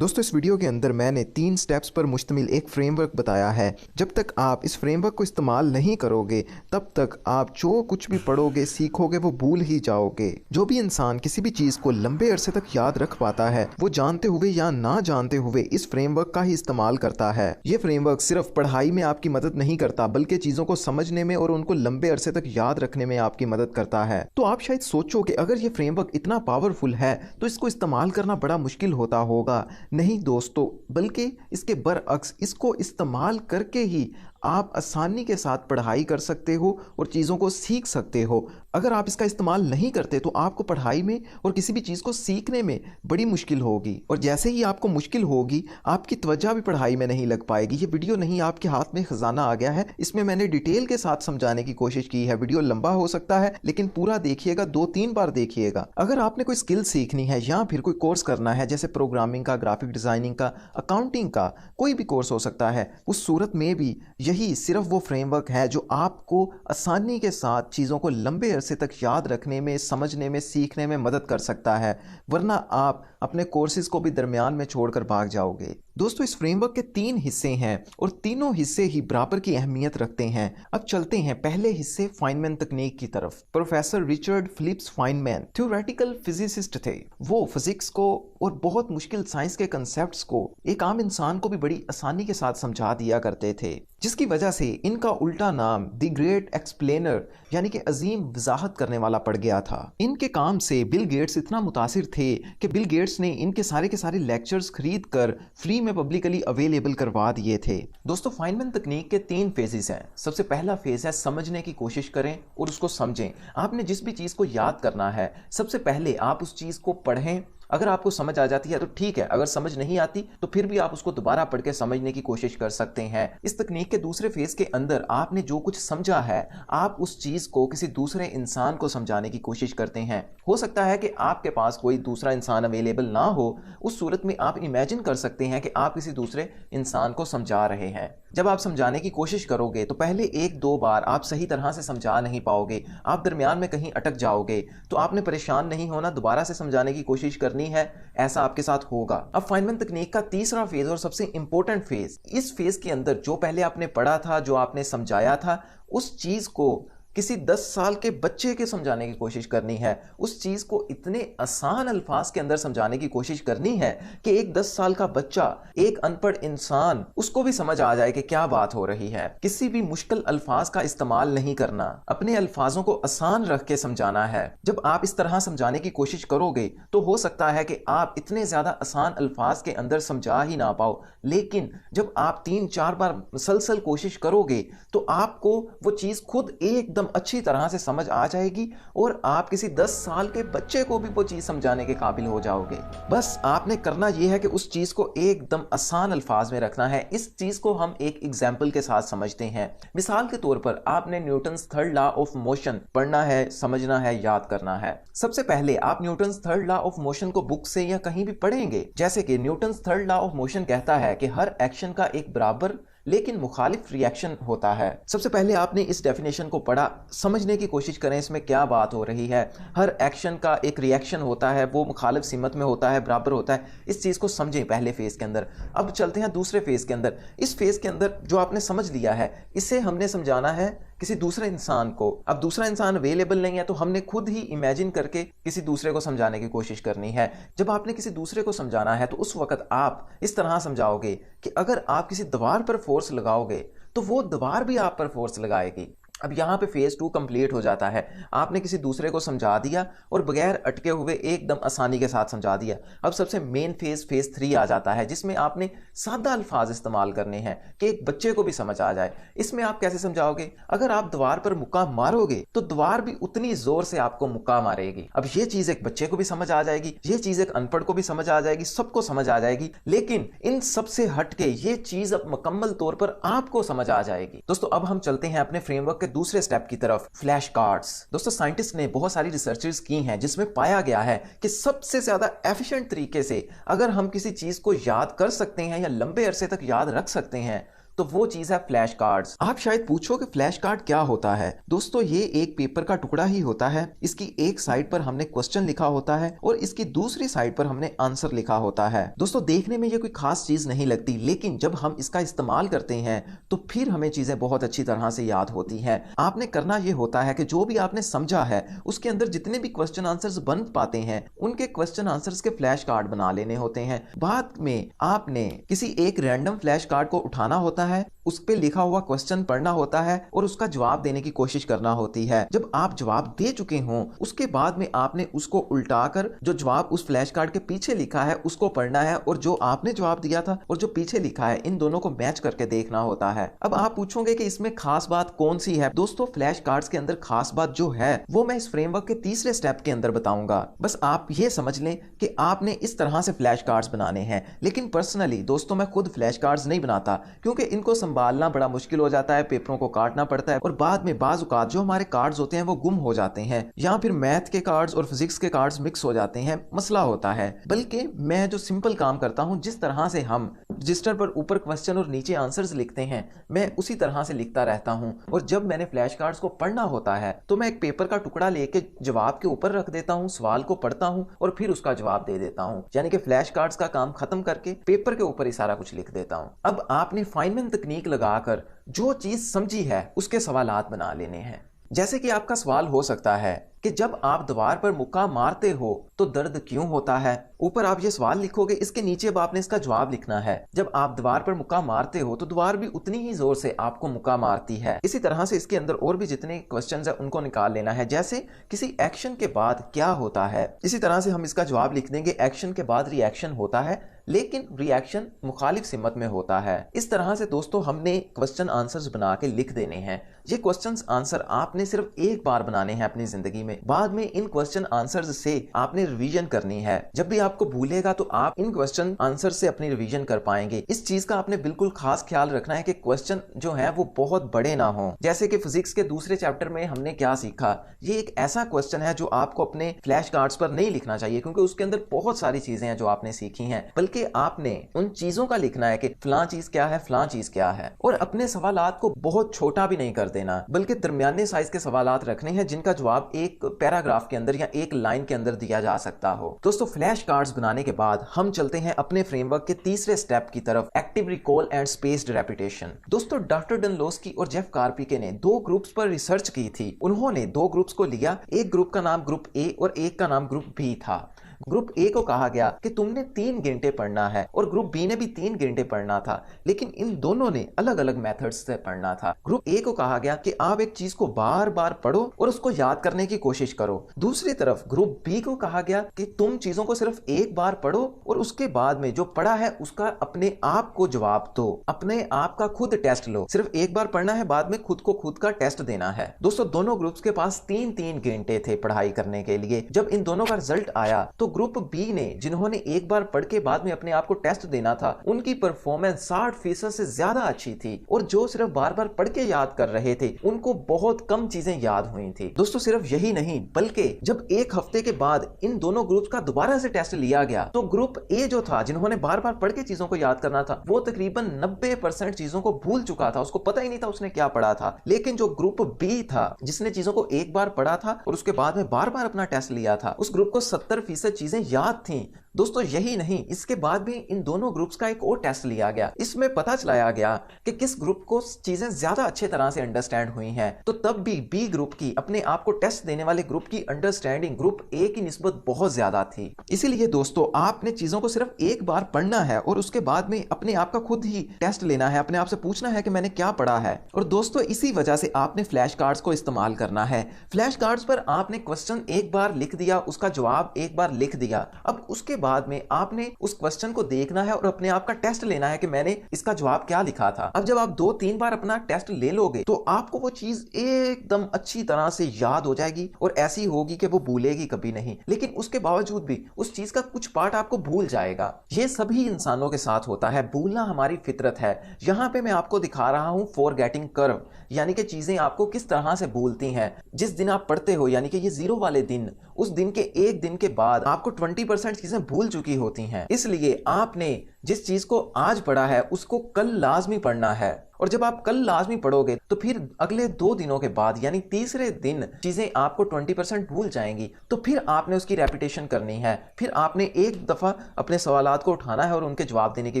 दोस्तों इस वीडियो के अंदर मैंने 3 स्टेप्स पर मुश्तमिल एक फ्रेमवर्क बताया है। जब तक आप इस फ्रेमवर्क को इस्तेमाल नहीं करोगे तब तक आप जो कुछ भी पढ़ोगे सीखोगे वो भूल ही जाओगे। जो भी इंसान किसी भी चीज़ को लंबे अरसे तक याद रख पाता है वो जानते हुए या ना जानते हुए इस फ्रेमवर्क का ही इस्तेमाल करता है। ये फ्रेमवर्क सिर्फ पढ़ाई में आपकी मदद नहीं करता बल्कि चीज़ों को समझने में और उनको लंबे अरसे तक याद रखने में आपकी मदद करता है। तो आप शायद सोचो कि अगर ये फ्रेमवर्क इतना पावरफुल है तो इसको इस्तेमाल करना बड़ा मुश्किल होता होगा। नहीं दोस्तों, बल्कि इसके बरअक्स इसको इस्तेमाल करके ही आप आसानी के साथ पढ़ाई कर सकते हो और चीज़ों को सीख सकते हो। अगर आप इसका इस्तेमाल नहीं करते तो आपको पढ़ाई में और किसी भी चीज़ को सीखने में बड़ी मुश्किल होगी, और जैसे ही आपको मुश्किल होगी आपकी तवज्जो भी पढ़ाई में नहीं लग पाएगी। ये वीडियो नहीं, आपके हाथ में ख़जाना आ गया है। इसमें मैंने डिटेल के साथ समझाने की कोशिश की है। वीडियो लंबा हो सकता है लेकिन पूरा देखिएगा, 2-3 बार देखिएगा। अगर आपने कोई स्किल सीखनी है या फिर कोई कोर्स करना है, जैसे प्रोग्रामिंग का, ग्राफिक डिज़ाइनिंग का, अकाउंटिंग का, कोई भी कोर्स हो सकता है, उस सूरत में भी यही सिर्फ वो फ्रेमवर्क है जो आपको आसानी के साथ चीज़ों को लंबे अरसे तक याद रखने में, समझने में, सीखने में मदद कर सकता है। वरना आप अपने कोर्सेज को भी दरमियान में छोड़कर भाग जाओगे। दोस्तों इस फ्रेमवर्क के 3 हिस्से हैं और तीनों हिस्से ही बराबर की अहमियत रखते हैं। अब चलते हैं पहले हिस्से फाइनमैन तकनीक की तरफ। Professor Richard Phillips Feynman theoretical physicist थे। वो फिजिक्स को और बहुत मुश्किल साइंस के कंसेप्ट्स को एक आम इंसान को भी बड़ी आसानी के साथ समझा दिया करते थे, जिसकी वजह से इनका उल्टा नाम द ग्रेट एक्सप्लेनर यानी कि अजीम वजाहत करने वाला पड़ गया था। इनके काम से बिल गेट्स इतना मुतासिर थे कि बिल गेट्स ने इनके सारे के सारे लेक्चर्स खरीद कर फ्री में पब्लिकली अवेलेबल करवा दिए थे। दोस्तों फाइनमैन तकनीक के 3 फेजेस हैं। सबसे पहला फेज है समझने की कोशिश करें और उसको समझें। आपने जिस भी चीज़ को याद करना है सबसे पहले आप उस चीज़ को पढ़ें। अगर आपको समझ आ जाती है तो ठीक है, अगर समझ नहीं आती तो फिर भी आप उसको दोबारा पढ़ के समझने की कोशिश कर सकते हैं। इस तकनीक के दूसरे फेज के अंदर आपने जो कुछ समझा है आप उस चीज को किसी दूसरे इंसान को समझाने की कोशिश करते हैं। हो सकता है कि आपके पास कोई दूसरा इंसान अवेलेबल ना हो, उस सूरत में आप इमेजिन कर सकते हैं कि आप किसी दूसरे इंसान को समझा रहे हैं। जब आप समझाने की कोशिश करोगे तो पहले 1-2 बार आप सही तरह से समझा नहीं पाओगे, आप दरमियान में कहीं अटक जाओगे। तो आपने परेशान नहीं होना, दोबारा से समझाने की कोशिश करनी है, ऐसा आपके साथ होगा। अब फाइनमैन तकनीक का तीसरा फेज और सबसे इंपॉर्टेंट फेज, इस फेज के अंदर जो पहले आपने पढ़ा था, जो आपने समझाया था, उस चीज को किसी 10 साल के बच्चे के समझाने की कोशिश करनी है। उस चीज को इतने आसान अल्फाज के अंदर समझाने की कोशिश करनी है कि एक 10 साल का बच्चा, एक अनपढ़ इंसान, उसको भी समझ आ जाए कि क्या बात हो रही है। किसी भी मुश्किल अल्फाज का इस्तेमाल नहीं करना, अपने अल्फाजों को आसान रख के समझाना है। जब आप इस तरह समझाने की कोशिश करोगे तो हो सकता है कि आप इतने ज्यादा आसान अल्फाज के अंदर समझा ही ना पाओ, लेकिन जब आप 3-4 बार मुसलसल कोशिश करोगे तो आपको वो चीज खुद एकदम अच्छी तरह से समझ आ जाएगी और आप किसी 10 साल के बच्चे को भी वो चीज समझाने के काबिल हो जाओगे। बस आपने करना यह है कि उस चीज को एकदम आसान अल्फाज में रखना है। इस चीज को हम एक एग्जाम्पल के साथ समझते हैं। मिसाल के तौर पर आपने Newton's third law of motion पढ़ना है, समझना है, याद करना है। सबसे पहले आप Newton's third law of motion को बुक से या कहीं भी पढ़ेंगे। जैसे कि Newton's third law of motion कहता है कि हर एक्शन का एक बराबर लेकिन मुखालिफ रिएक्शन होता है। सबसे पहले आपने इस डेफिनेशन को पढ़ा, समझने की कोशिश करें इसमें क्या बात हो रही है। हर एक्शन का एक रिएक्शन होता है, वो मुखालिफ सिमत में होता है, बराबर होता है। इस चीज़ को समझें पहले फेज के अंदर। अब चलते हैं दूसरे फेज के अंदर। इस फेज के अंदर जो आपने समझ लिया है इसे हमने समझाना है किसी दूसरे इंसान को। अब दूसरा इंसान अवेलेबल नहीं है तो हमने खुद ही इमेजिन करके किसी दूसरे को समझाने की कोशिश करनी है। जब आपने किसी दूसरे को समझाना है तो उस वक्त आप इस तरह समझाओगे कि अगर आप किसी दीवार पर फोर्स लगाओगे तो वो दीवार भी आप पर फोर्स लगाएगी। अब यहाँ पे फेज 2 कंप्लीट हो जाता है। आपने किसी दूसरे को समझा दिया और बगैर अटके हुए एकदम आसानी के साथ समझा दिया। अब सबसे मेन फेज 3 आ जाता है, जिसमें आपने सादा अल्फाज इस्तेमाल करने हैं कि एक बच्चे को भी समझ आ जाए। इसमें आप कैसे समझाओगे? अगर आप दीवार पर मुक्का मारोगे तो दीवार भी उतनी जोर से आपको मुक्का मारेगी। अब ये चीज एक बच्चे को भी समझ आ जाएगी, ये चीज एक अनपढ़ को भी समझ आ जाएगी, सबको समझ आ जाएगी। लेकिन इन सबसे हटके ये चीज अब मुकम्मल तौर पर आपको समझ आ जाएगी। दोस्तों अब हम चलते हैं अपने फ्रेमवर्क के दूसरे स्टेप की तरफ, फ्लैश कार्ड्स। दोस्तों साइंटिस्ट ने बहुत सारी रिसर्चेस की हैं जिसमें पाया गया है कि सबसे ज्यादा एफिशिएंट तरीके से अगर हम किसी चीज को याद कर सकते हैं या लंबे अरसे तक याद रख सकते हैं तो वो चीज है फ्लैश कार्ड्स। आप शायद पूछोगे फ्लैश कार्ड क्या होता है। दोस्तों ये एक पेपर का टुकड़ा ही होता है। इसकी एक साइड पर हमने क्वेश्चन लिखा होता है और इसकी दूसरी साइड पर हमने आंसर लिखा होता है। दोस्तों देखने में ये कोई खास चीज नहीं लगती, लेकिन जब हम इसका इस्तेमाल करते हैं तो फिर हमें चीजें बहुत अच्छी तरह से याद होती हैं। आपने करना ये होता है कि जो भी आपने समझा है उसके अंदर जितने भी क्वेश्चन आंसर्स बन पाते हैं उनके क्वेश्चन आंसर्स के फ्लैश कार्ड बना लेने होते हैं। बाद में आपने किसी एक रैंडम फ्लैश कार्ड को उठाना होता है, उस पे लिखा हुआ क्वेश्चन पढ़ना होता है और उसका जवाब देने की कोशिश करना होती है। जब आप जवाब दे चुके हों उसके बाद में आपने उसको उल्टाकर जो जवाब उस फ्लैश कार्ड के पीछे लिखा है उसको पढ़ना है और जो आपने जवाब दिया था और जो पीछे लिखा है इन दोनों को मैच करके देखना होता है। अब आप पूछोगे कि इसमें खास बात कौन सी है। दोस्तों फ्लैश कार्ड्स के अंदर खास बात जो है वो मैं इस फ्रेमवर्क के तीसरे स्टेप के अंदर बताऊंगा। बस आप ये समझ लें कि आपने इस तरह से फ्लैश कार्ड्स बनाने हैं। लेकिन पर्सनली दोस्तों मैं खुद फ्लैश कार्ड्स नहीं बनाता क्योंकि इनको संभालना बड़ा मुश्किल हो जाता है, पेपरों को काटना पड़ता है और बाद में बाज़ औक़ात जो हमारे कार्ड्स होते हैं वो गुम हो जाते हैं या फिर मैथ के कार्ड्स और फिजिक्स के कार्ड्स मिक्स हो जाते हैं, मसला होता है। बल्कि मैं जो सिंपल काम करता हूं, जिस तरह से हम रजिस्टर पर ऊपर क्वेश्चन और नीचे आंसर्स लिखते हैं मैं उसी तरह से लिखता रहता हूं। और जब मैंने फ्लैश कार्ड्स को पढ़ना होता है तो मैं एक पेपर का टुकड़ा लेके जवाब के ऊपर रख देता हूं, सवाल को पढ़ता हूं और फिर उसका जवाब दे देता हूं। यानी कि फ्लैश कार्ड्स का काम खत्म करके पेपर के ऊपर ही सारा कुछ लिख देता हूं। अब आपने फाइनमैन तकनीक लगाकर जो चीज समझी है उसके सवालात बना लेने हैं। जैसे कि आपका सवाल हो सकता है कि जब आप दीवार पर मुक्का मारते हो तो दर्द क्यों होता है। ऊपर आप ये सवाल लिखोगे, इसके नीचे अब आपने इसका जवाब लिखना है। जब आप दीवार पर मुक्का मारते हो तो दीवार भी उतनी ही जोर से आपको मुक्का मारती है। इसी तरह से इसके अंदर और भी जितने क्वेश्चंस हैं उनको निकाल लेना है। जैसे किसी एक्शन के बाद क्या होता है, इसी तरह से हम इसका जवाब लिख देंगे। एक्शन के बाद रिएक्शन होता है लेकिन रिएक्शन मुखालिफ सिमत में होता है। इस तरह से दोस्तों हमने क्वेश्चन आंसर्स बना के लिख देने हैं। ये क्वेश्चन आंसर आपने सिर्फ एक बार बनाने हैं अपनी जिंदगी में। बाद में इन क्वेश्चन आंसर्स से आपने रिवीजन करनी है। जब भी आपको भूलेगा तो आप इन क्वेश्चन आंसर से अपनी रिवीजन कर पाएंगे। इस चीज का आपने बिल्कुल खास ख्याल रखना है कि क्वेश्चन जो है वो बहुत बड़े ना हो। जैसे कि फिजिक्स के दूसरे चैप्टर में हमने क्या सीखा, ये एक ऐसा क्वेश्चन है जो आपको अपने फ्लैश कार्ड्स पर नहीं लिखना चाहिए क्योंकि उसके अंदर बहुत सारी चीजें हैं जो आपने सीखी हैं, बल्कि आपने उन चीजों का लिखना है कि फलां चीज क्या है, फलां चीज क्या है। और अपने सवालात को बहुत छोटा भी नहीं कर देना, बल्कि दरमियाने साइज के सवालात रखने हैं जिनका जवाब एक पैराग्राफ के अंदर या एक लाइन के अंदर दिया जा सकता हो। दोस्तों फ्लैश कार्ड्स बनाने के बाद हम चलते हैं अपने फ्रेमवर्क के तीसरे स्टेप की तरफ, active recall and spaced repetition. दोस्तों डॉक्टर डनलोस्की और जेफ कार्पिके ने 2 ग्रुप्स पर रिसर्च की थी। उन्होंने 2 ग्रुप्स को लिया, एक ग्रुप का नाम ग्रुप ए और एक का नाम ग्रुप बी था। ग्रुप ए को कहा गया कि तुमने 3 घंटे पढ़ना है और ग्रुप बी ने भी 3 घंटे पढ़ना था, लेकिन इन दोनों ने अलग अलग मेथड्स से पढ़ना था। ग्रुप ए को कहा गया कि आप एक चीज को बार बार पढ़ो और उसको याद करने की कोशिश करो। दूसरी तरफ ग्रुप बी को कहा गया कि तुम चीजों को सिर्फ एक बार पढ़ो और उसके बाद में जो पढ़ा है उसका अपने आप को जवाब दो, अपने आप का खुद टेस्ट लो। सिर्फ एक बार पढ़ना है, बाद में खुद को खुद का टेस्ट देना है। दोस्तों दोनों ग्रुप्स के पास 3-3 घंटे थे पढ़ाई करने के लिए। जब इन दोनों का रिजल्ट आया तो ग्रुप बी ने, जिन्होंने एक बार पढ़ के बाद में अपने आप को टेस्ट देना था, उनकी परफॉर्मेंस 60% से ज्यादा अच्छी थी। और जो सिर्फ बार बार पढ़ के याद कर रहे थे उनको बहुत कम चीजें याद हुई थी। दोस्तों सिर्फ यही नहीं, बल्कि जब 1 हफ्ते के बाद इन दोनों ग्रुप्स का दोबारा से टेस्ट लिया गया तो ग्रुप ए जो था, जिन्होंने बार बार पढ़ के चीजों को याद करना था, वो तकरीबन 90% चीजों को भूल चुका था, उसको पता ही नहीं था उसने क्या पढ़ा था। लेकिन जो ग्रुप बी था, जिसने चीजों को एक बार पढ़ा था और उसके बाद में बार बार अपना टेस्ट लिया था, उस ग्रुप को 70% चीजें याद थी। दोस्तों यही नहीं, इसके बाद भी इन दोनों ग्रुप्स का एक और टेस्ट लिया गया। इसमें पता चलाया गया कि किस ग्रुप को चीजें ज्यादा अच्छे तरह से अंडरस्टैंड हुई हैं। तो तब भी बी ग्रुप की, अपने आप को टेस्ट देने वाले ग्रुप की अंडरस्टैंडिंग ग्रुप ए की निस्बत बहुत ज्यादा थी। इसीलिए दोस्तों आपने चीजों को सिर्फ एक बार पढ़ना है और उसके बाद में अपने आप का खुद ही टेस्ट लेना है, अपने आप से पूछना है कि मैंने क्या पढ़ा है। और दोस्तों इसी वजह से आपने फ्लैश कार्ड्स को इस्तेमाल करना है। फ्लैश कार्ड्स पर आपने क्वेश्चन एक बार लिख दिया, उसका जवाब एक बार लिख दिया। अब उसके बाद में आपने उस क्वेश्चन को देखना है और अपने आप का टेस्ट लेना है कि मैंने इसका जवाब क्या लिखा था। अब जब आप 2-3 बार अपना टेस्ट ले लोगे तो आपको वो चीज एकदम अच्छी तरह से याद हो जाएगी और ऐसी होगी कि वो भूलेगी कभी नहीं। लेकिन उसके बावजूद भी उस चीज का कुछ पार्ट आपको भूल जाएगा। ये सभी इंसानों के साथ होता है, भूलना हमारी फितरत है। यहां पे मैं आपको दिखा रहा हूं फॉरगेटिंग कर्व, यानी कि चीजें आपको किस तरह से भूलती हैं। जिस दिन आप पढ़ते हो, यानी कि ये 0 वाले दिन, उस दिन के 1 दिन के बाद आपको 20% चीजें भूल चुकी होती हैं। इसलिए आपने जिस चीज को आज पढ़ा है उसको कल लाजमी पढ़ना है और जब आप कल लाजमी पढ़ोगे तो फिर अगले 2 दिनों के बाद यानी तीसरे दिन चीजें आपको 20% भूल जाएंगी। तो फिर आपने उसकी रेपिटेशन करनी है, फिर आपने एक दफा अपने सवालात को उठाना है और उनके जवाब देने की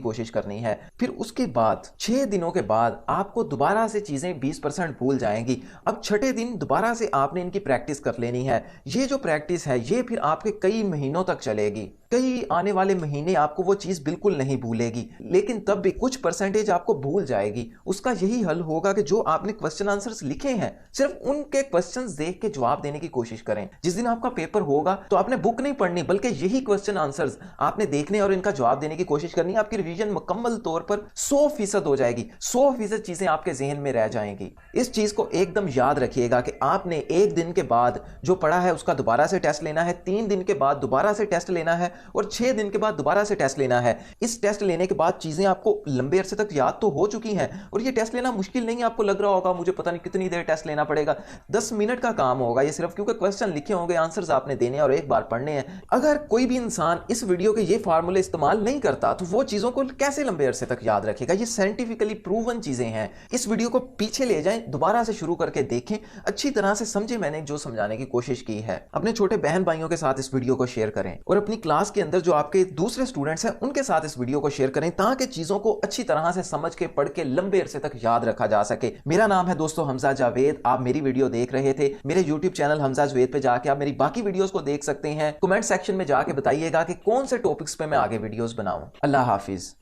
कोशिश करनी है। फिर उसके बाद 6 दिनों के बाद आपको दोबारा से चीजें 20% भूल जाएंगी। अब छठे दिन दोबारा से आपने इनकी प्रैक्टिस कर लेनी है। ये जो प्रैक्टिस है ये फिर आपके कई महीनों तक चलेगी, कई आने वाले महीने आपको वो चीज बिल्कुल नहीं भूलेगी, लेकिन तब भी कुछ परसेंटेज आपको भूल जाएगी। उसका यही हल होगा कि जो आपने क्वेश्चन आंसर्स लिखे हैं सिर्फ उनके क्वेश्चंस देख के जवाब देने की कोशिश करें। जिस दिन आपका पेपर होगा तो आपने बुक नहीं पढ़नी, बल्कि यही क्वेश्चन आंसर्स आपने देखने और इनका जवाब देने की कोशिश करनी। आपकी रिवीजन मुकम्मल तौर पर 100% हो जाएगी, 100% चीजें आपके जहन में रह जाएंगी। इस चीज को एकदम याद रखिएगा कि आपने 1 दिन के बाद जो पढ़ा है उसका दोबारा से टेस्ट लेना है, 3 दिन के बाद दोबारा से टेस्ट लेना है और 6 दिन के बाद दोबारा से टेस्ट लेना है। इस टेस्ट लेने के बाद चीजें आपको लंबे अरसे तक याद तो हो चुकी हैं और ये टेस्ट लेना मुश्किल नहीं, आपको लग रहा होगा मुझे पता नहीं कितनी देर टेस्ट लेना पड़ेगा, 10 मिनट का काम होगा ये सिर्फ, क्योंकि क्वेश्चन लिखे होंगे, आंसर्स आपने देने और एक बार पढ़ने हैं। अगर कोई भी इंसान इस वीडियो के ये फार्मूले इस्तेमाल नहीं करता तो वो चीजों को कैसे लंबे अरसे तक याद रखेगा? ये साइंटिफिकली प्रूवन चीजें हैं। इस वीडियो को पीछे ले जाएं, दोबारा से शुरू करके देखें, अच्छी तरह से समझे मैंने जो समझाने की कोशिश की है। अपने छोटे बहन भाइयों के साथ इस वीडियो को शेयर करें और अपनी क्लास के अंदर जो आपके दूसरे स्टूडेंट्स हैं उनके साथ इस वीडियो को शेयर करें, ताकि चीजों को अच्छी तरह से समझ के पढ़ के लंबे अरसे तक याद रखा जा सके। मेरा नाम है दोस्तों हमजा जावेद, आप मेरी वीडियो देख रहे थे। मेरे यूट्यूब चैनल हमजा जावेद पे जाके आप मेरी बाकी वीडियोस को देख सकते हैं। कमेंट सेक्शन में जाके बताइएगा कि कौन से टॉपिक्स पे मैं आगे वीडियोस बनाऊं। अल्लाह हाफिज।